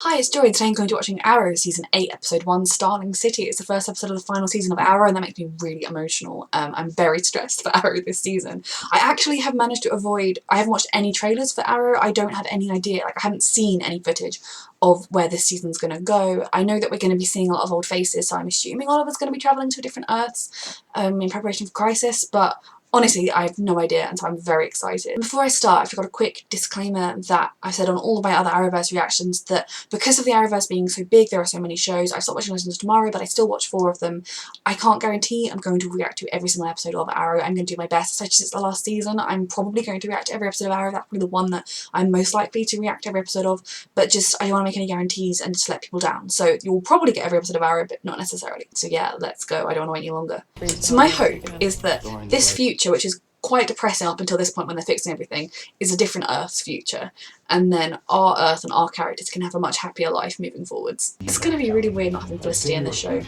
Hi, it's Joy. Today I'm going to be watching Arrow Season 8, Episode 1, Starling City. It's the first episode of the final season of Arrow and that makes me really emotional. I'm very stressed for Arrow this season. I actually have managed to avoid, I haven't watched any trailers for Arrow. I don't have any idea, I haven't seen any footage of where this season's going to go. I know that we're going to be seeing a lot of old faces, so I'm assuming Oliver's going to be travelling to different Earths in preparation for Crisis, but honestly, I have no idea, and so I'm very excited. Before I start, I've got a quick disclaimer that I've said on all of my other Arrowverse reactions that because of the Arrowverse being so big, there are so many shows. I stopped watching Legends tomorrow, but I still watch 4 of them. I can't guarantee I'm going to react to every single episode of Arrow. I'm going to do my best, such as it's the last season. I'm probably going to react to every episode of Arrow. That's probably the one that I'm most likely to react to every episode of, but just I don't want to make any guarantees and just let people down. So you'll probably get every episode of Arrow, but not necessarily. So yeah, let's go. I don't want to wait any longer. So my hope is that this future, which is quite depressing up until this point when they're fixing everything, is a different Earth's future, and then our Earth and our characters can have a much happier life moving forwards. It's gonna be really weird not having Felicity in this show.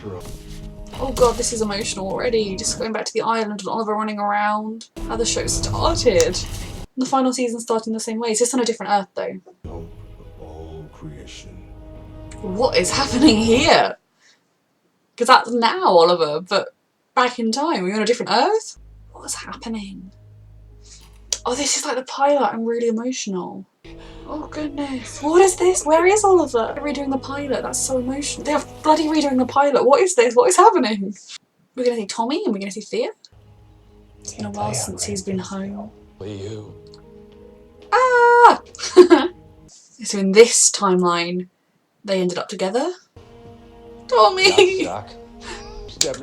Oh god, this is emotional already, just going back to the island and Oliver running around. How the show started. The final season started in the same way. It's just on a different Earth though. What is happening here? Because that's now Oliver, but back in time, we're on a different Earth? What's happening? Oh, this is like the pilot. I'm really emotional. Oh goodness. What is this? Where is Oliver? They're redoing the pilot. That's so emotional. They are bloody redoing the pilot. What is this? What is happening? We're gonna see Tommy and we're gonna see Thea. It's been a while since he's been home. Ah! So in this timeline, they ended up together. Tommy!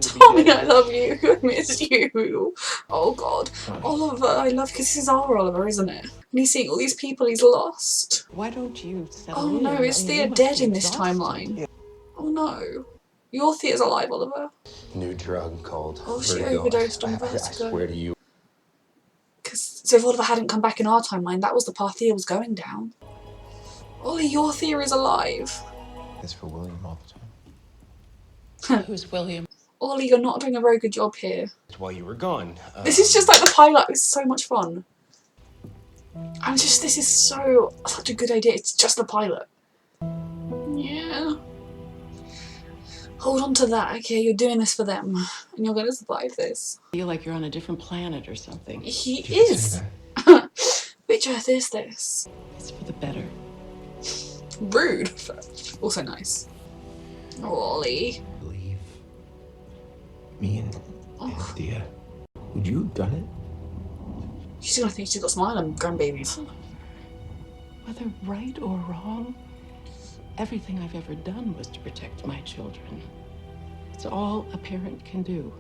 Tommy, I love you. I miss you. Oh god. Oliver, I love, because this is our Oliver, isn't it? And he's seeing all these people he's lost. Why don't you settle in? Oh no, is Thea dead in this timeline? Oh no. Your Thea's alive, Oliver. New drug called she overdosed on Vertigo. I swear to you. So if Oliver hadn't come back in our timeline, that was the path Thea was going down. Ollie, your Thea is alive. It's for William all the time. Who's William? Ollie, you're not doing a very good job here. While you were gone. This is just like the pilot. It's so much fun. This is such a good idea. It's just the pilot. Yeah. Hold on to that, okay? You're doing this for them. And you're going to survive this. I feel like you're on a different planet or something. He is. Which Earth is this? It's for the better. Rude, but also nice. Oh, Ollie. Leave me and Thea. Would you have done it? She's gonna think she's got smiling grandbabies. Whether right or wrong, everything I've ever done was to protect my children. It's all a parent can do.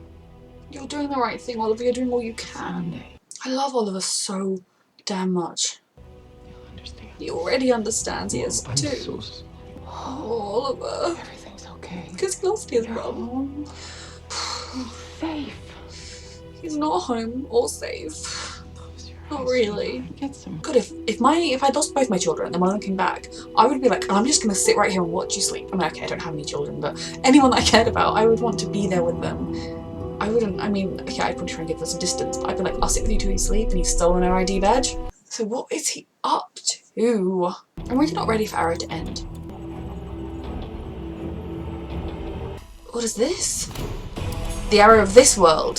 You're doing the right thing, Oliver. You're doing all you can. Someday. I love Oliver so damn much. You'll understand. He already understands. He is too. So Oh, Oliver. Everything's okay. Because he lost his mum. He's safe. He's not home or safe. Not really. Get some. God, if I'd lost both my children and then one of them came back, I would be like, I'm just gonna sit right here and watch you sleep. I mean, okay, I don't have any children, but anyone that I cared about, I would want to be there with them. I wouldn't, I mean, okay, I'd probably try and give them some distance, but I'd be like, I'll sit with you till you sleep, and he's stolen our ID badge. So what is he up to? I'm really not ready for Arrow to end. What is this? The Arrow of this world.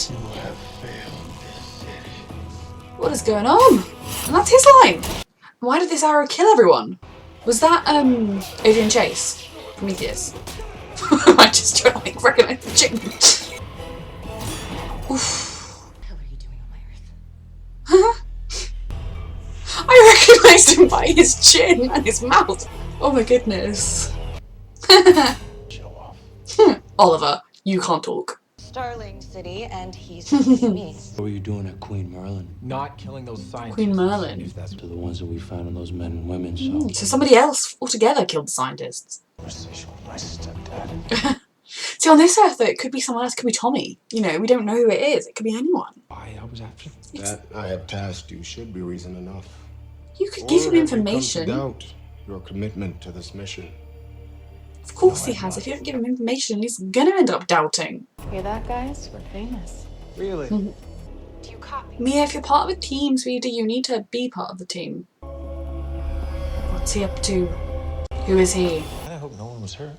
What is going on? And that's his line! Why did this arrow kill everyone? Was that, Adrian Chase? Prometheus? I just trying to, like, recognise the chicken. Oof. What the hell are you doing on my Earth? I recognised him by his chin and his mouth. Oh my goodness. Show off. Oliver, you can't talk. Starling City, and he's chasing me. What were you doing at Queen Merlin? Not killing those scientists. Queen Merlin. If that's To the ones that we found in those men and women, So somebody else altogether killed the scientists. conversation with my stepdad. See, on this Earth though, it could be someone else. It could be Tommy. You know, we don't know who it is. It could be anyone. Why I was after them? That I have passed you should be reason enough. You could give him Or have you come to information. doubt your commitment to this mission. Of course he has. If you don't give him information, he's gonna end up doubting. Hear that, guys? We're famous. Really? Do you copy? Mia, if you're part of a team, sweetie, you need to be part of the team. What's he up to? Who is he? was her.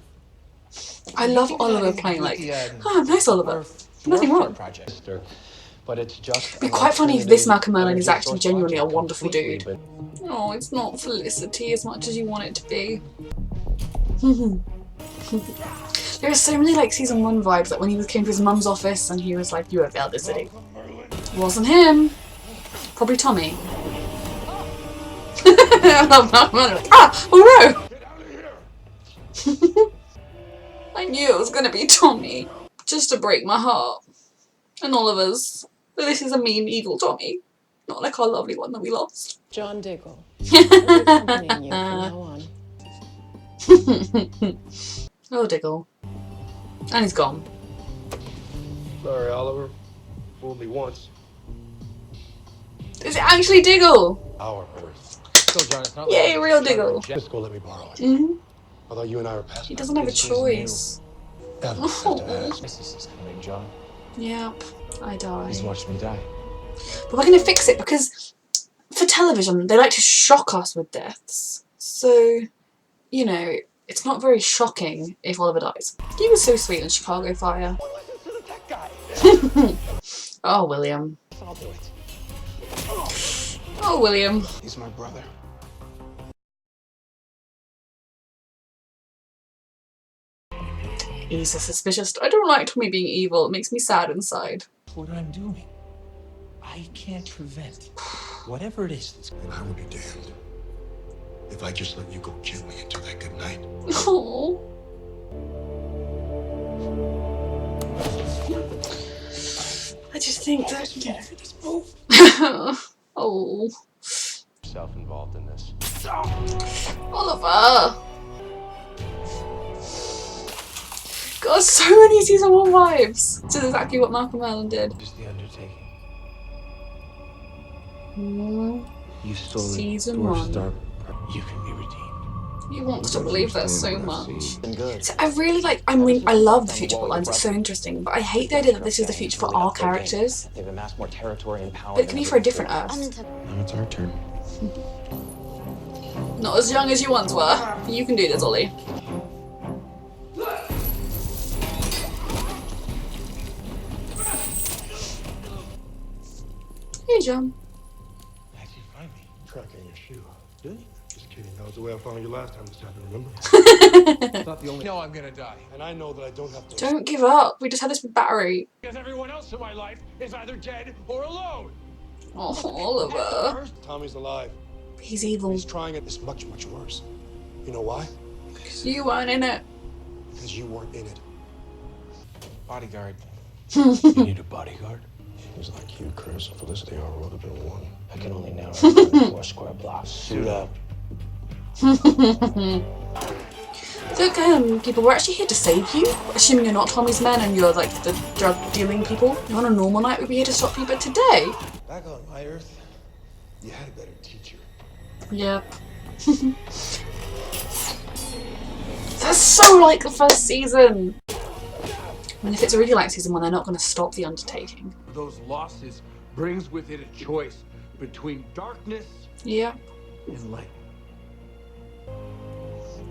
I love Oliver playing like, oh, nice Oliver. Nothing wrong. Project. But it's just It'd be quite funny if this Malcolm Merlin is actually genuinely a wonderful dude. Oh, it's not Felicity as much as you want it to be. There are so many like season 1 vibes, like when he came to his mum's office and he was like, "You have failed this city." Wasn't him. Probably Tommy. I love Malcolm Merlin. Like, ah! Oh no! I knew it was gonna be Tommy. Just to break my heart. And Oliver's. But this is a mean, evil Tommy. Not like our lovely one that we lost. John Diggle. We'll be accompanying you from now on. Oh, Diggle. And he's gone. Sorry, Oliver. Fooled me once. Is it actually Diggle? Our Earth. Still, John, it's not Yay, real Diggle. Just go let me borrow it. Mm-hmm. I thought you and I were past He that. doesn't have a This is choice. Ever Oh. had to ask. This is coming, John. Yep, I die. He's watched me die. But we're going to fix it because for television, they like to shock us with deaths. So, you know, it's not very shocking if Oliver dies. He was so sweet in Chicago Fire. Oh, William. I'll do it. Oh, William. He's my brother. He's a suspicious. I don't like Tommy being evil. It makes me sad inside. What I'm doing. I can't prevent whatever it is. And I would be damned if I just let you go kill me until that good night. Oh. I just think that, you know. Oh. Self-involved in this. Oliver. God, so many season 1 vibes. This is exactly what Malcolm Merlin did. Just the undertaking. You stole Season the Dwarf 1. Star. You can be redeemed. He wants to believe that so much. Been good. So I really like, I mean, I love the future plotlines, it's so interesting, but I hate the idea that this is the future for our characters. They've amassed more territory and power. But it can be for a different Earth. Now it's our turn. Not as young as you once were. You can do this, Ollie. Hey, John. How'd you find me? Track in your shoe. Really? Just kidding. That was the way I found you last time this happened, remember? Not the only. No, I'm gonna die. And I know that I don't have to. Don't give up. We just had this with Barry. Because everyone else in my life is either dead or alone. Oh, Oliver. Tommy's alive. He's evil. He's trying it. It's much, much worse. You know why? You weren't in it. Because you weren't in it. Bodyguard. You need a bodyguard? It was like you, Chris. Felicity, our road have been one. I can only narrow it down to 4 square blocks. Suit up. Look, people, we're actually here to save you. Assuming you're not Tommy's men and you're like the drug dealing people. On a normal night, we'd be here to stop you, but today. Back on my Earth, you had a better teacher. Yep. That's so like the first season. I mean, if it's really like season 1, they're not going to stop the undertaking. Those losses brings with it a choice between darkness Yep. and light.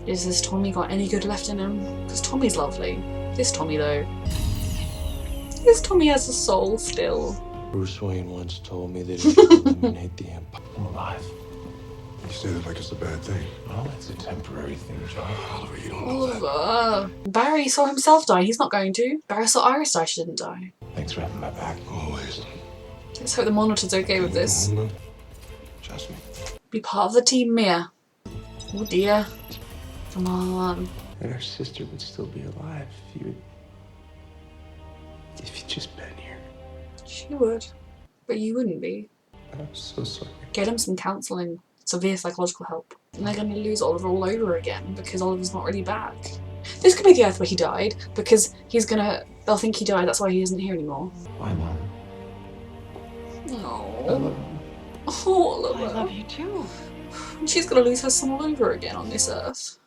Is this Tommy got any good left in him? Because Tommy's lovely. This Tommy, though. This Tommy has a soul still. Bruce Wayne once told me that if you eliminate the Empire, I'm alive. You say that like it's a bad thing. Oh, it's a temporary thing, John. Oliver, you don't know that. Oliver. Barry saw himself die. He's not going to. Barry saw Iris die. She didn't die. Thanks for having my back. Always. Let's hope the monitor's okay with this. Trust me. Be part of the team, Mia. Oh dear. Come on. And our sister would still be alive if you'd just been here. She would. But you wouldn't be. I'm so sorry. Get him some counselling. Severe psychological help. And they're going to lose Oliver all over again because Oliver's not really back. This could be the Earth where he died because they'll think he died, that's why he isn't here anymore. Bye, Mom. No. I love you. Oh, Oliver. I love you too. And she's going to lose her son all over again on this Earth.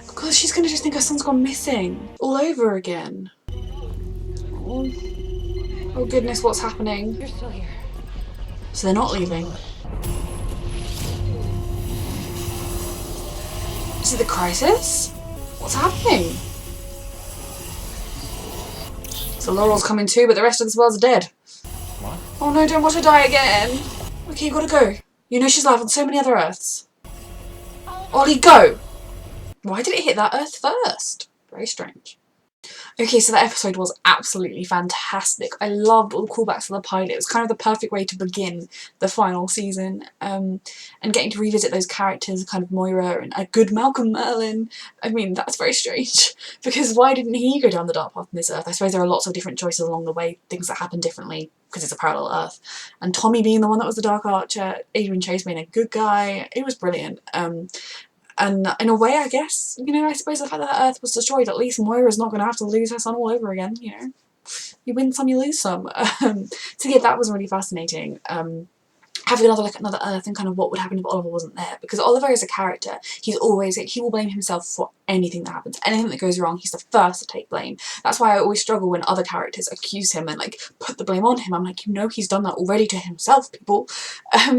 Because she's going to just think her son's gone missing all over again. Oh, oh goodness, what's happening? You're still here. So they're not leaving. Is it the crisis? What's happening? So Laurel's coming too, but the rest of this world's dead. What? Oh no, don't watch her die again. Okay, you gotta go. You know she's alive on so many other Earths. Ollie, go! Why did it hit that Earth first? Very strange. Okay, so that episode was absolutely fantastic. I loved all the callbacks to the pilot. It was kind of the perfect way to begin the final season. And getting to revisit those characters, kind of Moira and a good Malcolm Merlin. I mean, that's very strange. Because why didn't he go down the dark path on this Earth? I suppose there are lots of different choices along the way, things that happen differently, because it's a parallel Earth. And Tommy being the one that was the Dark Archer, Adrian Chase being a good guy, it was brilliant. And in a way, I guess, you know, I suppose the fact that Earth was destroyed, at least Moira's not going to have to lose her son all over again, you know. You win some, you lose some. So yeah, that was really fascinating. Having another look at another Earth and kind of what would happen if Oliver wasn't there. Because Oliver is a character, he will blame himself for anything that happens. Anything that goes wrong, he's the first to take blame. That's why I always struggle when other characters accuse him and like put the blame on him. I'm like, you know, he's done that already to himself, people.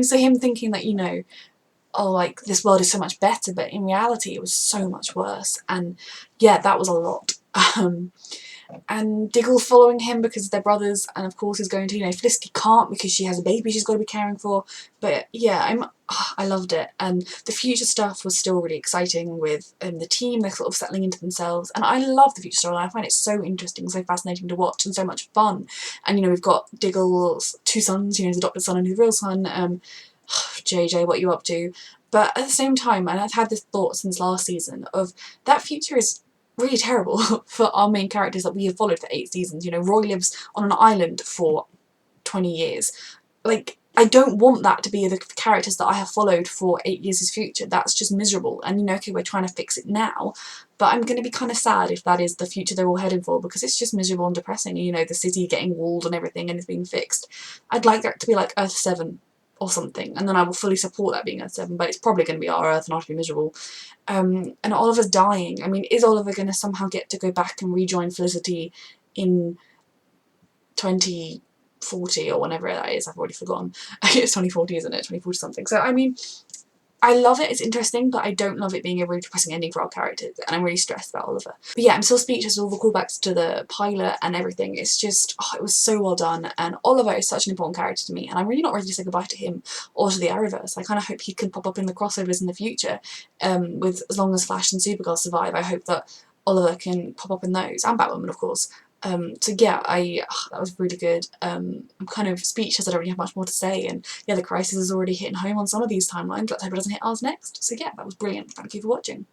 So him thinking that, you know, oh, like, this world is so much better, but in reality it was so much worse. And yeah, that was a lot. And Diggle's following him because they're brothers, and of course he's going to, you know, Felicity can't because she has a baby she's got to be caring for. But yeah, I loved it, and the future stuff was still really exciting with the team. They're sort of settling into themselves, and I love the future storyline. I find it so interesting, so fascinating to watch, and so much fun. And you know, we've got Diggle's two sons, you know, his adopted son and his real son. JJ, what you up to? But at the same time, and I've had this thought since last season, of that future is really terrible for our main characters that we have followed for 8 seasons. You know, Roy lives on an island for 20 years. Like, I don't want that to be the characters that I have followed for 8 years' future. That's just miserable. And you know, okay, we're trying to fix it now, but I'm going to be kind of sad if that is the future they're all heading for, because it's just miserable and depressing. You know, the city getting walled and everything and it's being fixed. I'd like that to be like Earth 7 or something, and then I will fully support that being Earth 7, but it's probably going to be our Earth and I'll be miserable. And Oliver's dying. I mean, is Oliver going to somehow get to go back and rejoin Felicity in 2040 or whenever that is? I've already forgotten. It's 2040, isn't it? 2040 something. So, I mean, I love it, it's interesting, but I don't love it being a really depressing ending for our characters, and I'm really stressed about Oliver. But yeah, I'm still speechless with all the callbacks to the pilot and everything. It's just, oh, it was so well done, and Oliver is such an important character to me, and I'm really not ready to say goodbye to him or to the Arrowverse. I kind of hope he can pop up in the crossovers in the future, with as long as Flash and Supergirl survive. I hope that Oliver can pop up in those, and Batwoman, of course. So yeah, that was really good. I'm kind of speechless, I don't really have much more to say, and yeah, the crisis is already hitting home on some of these timelines. Let's hope it doesn't hit ours next. So yeah, that was brilliant. Thank you for watching.